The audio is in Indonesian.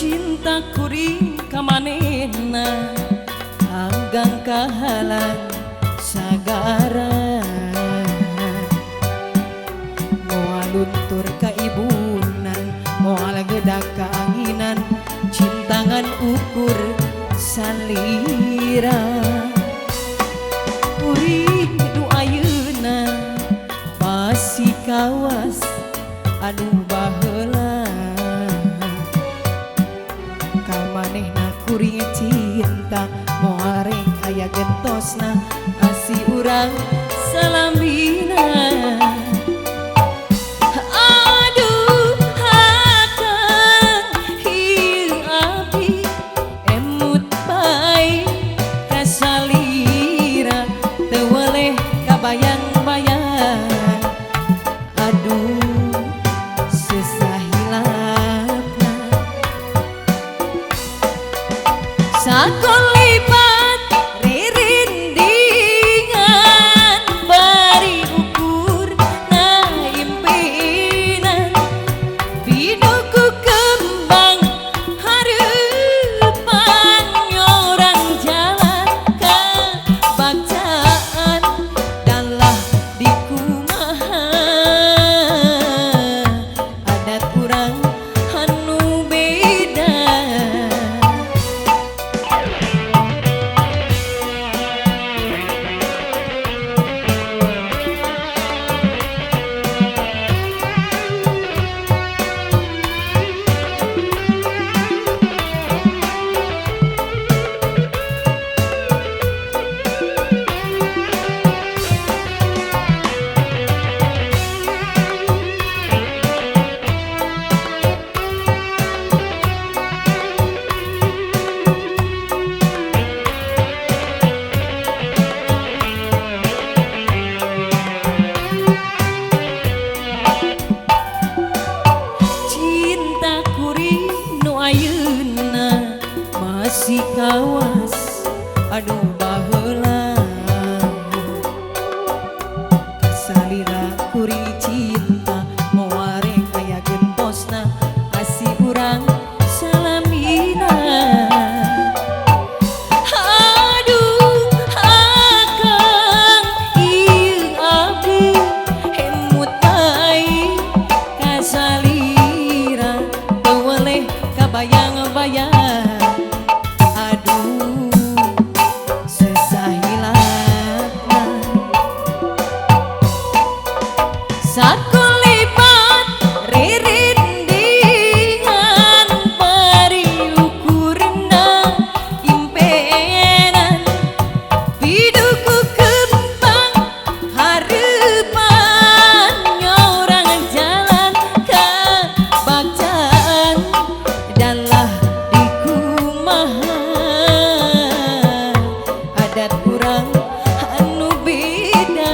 cinta kuring kamanehna hanggang kahalan sagara moal luntur ka ibunan moal gedak kaanginan cintangan ukur salira kuring nu ayeuna basi kawas anu baheula kamanehna kuring cinta moal rek aya gentosna asi urang salambina aduh hakang hieu abdi emut bae kasalira teu weleh kabayang-bayang aduh sesahilapna sakolipat ririndingan bari ukur na impinan binuku kembang hareupan nyorang jalan ka bacaan dalah di kumaha adat urang anu beda ayeuna masih kawas aduh baheula kasalira kuring cinta moal rek aya gentosna asi urang salamina aduh akang ieu abdi emut bae kasalira teu weleh kabayang-bayang aduh sesahilapna sakolipat ririndingan bari ukurna impenan biduku kembang hareupan nyorang jalan ka bacaan dalah di kumaha adat urang anu beda